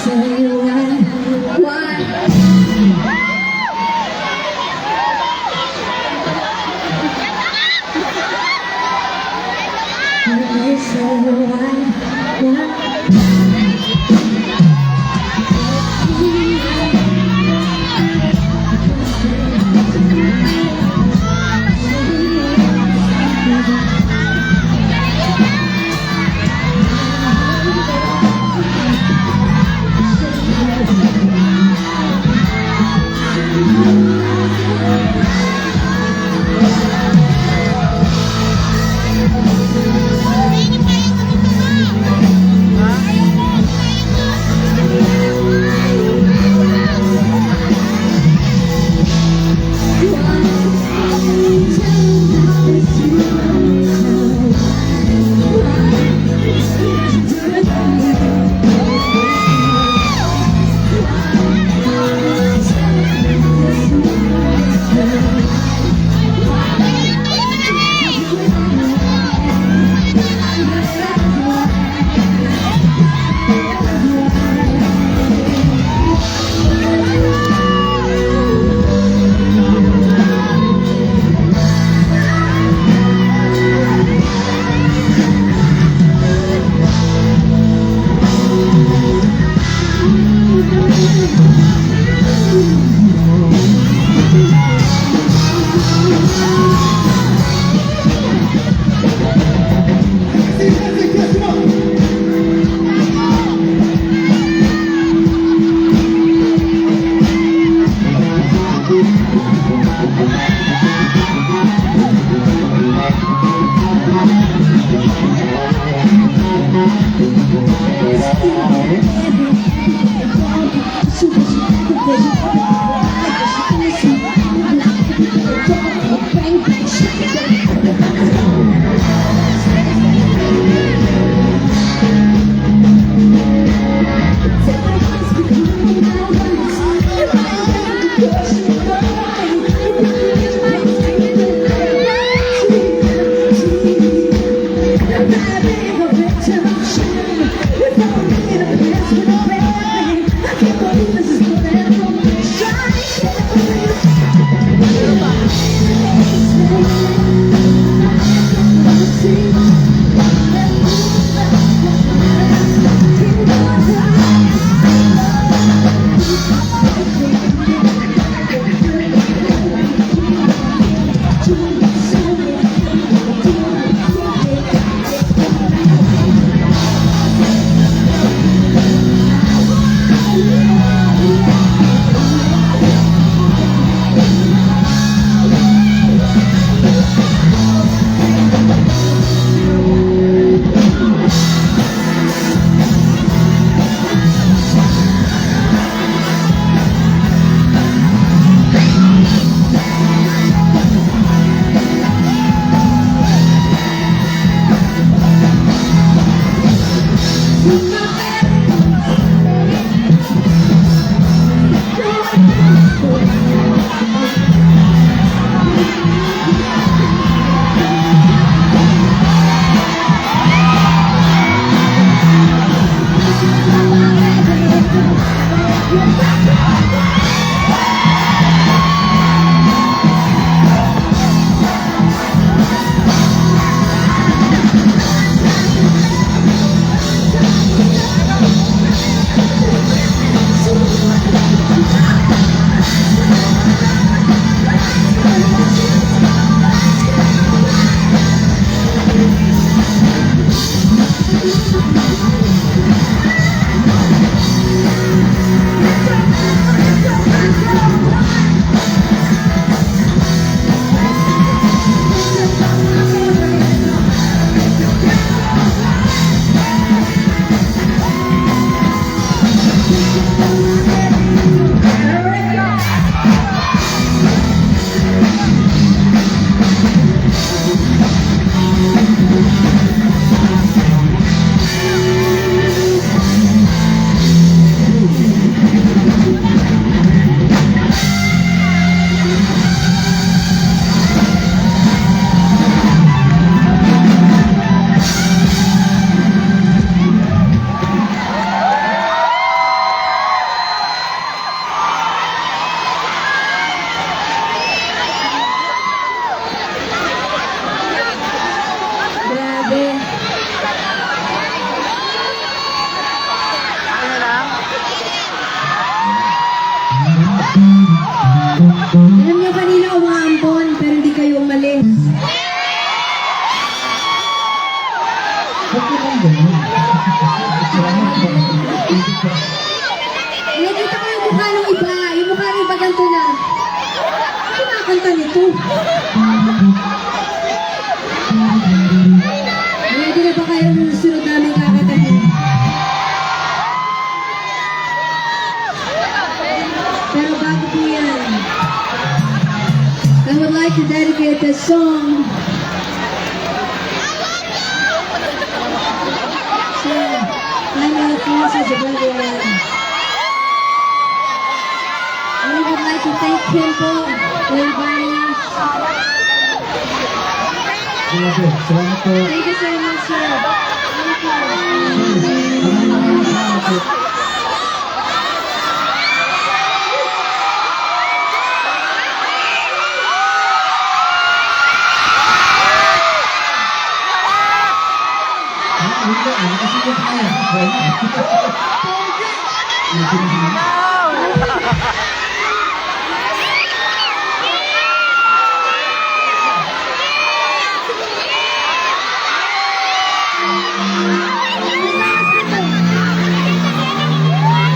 say why? They say why? Alam niyo kanina umaampon, pero hindi kayo umalis. Ba't ka bang ganun? Salamat po. Nakita ko yung mukha ng iba. Yung mukha ng iba ganito na. Kumakanta nito. Ready na ba kayo ng sunod namin kakatahin? Pero bago po yan, I would like to dedicate this song to Jaime Francis Abreu. And I would like to thank him for inviting us. Salamat po. Thank you so much, sir. Thank you. Salamat po. Kasi ko kaya.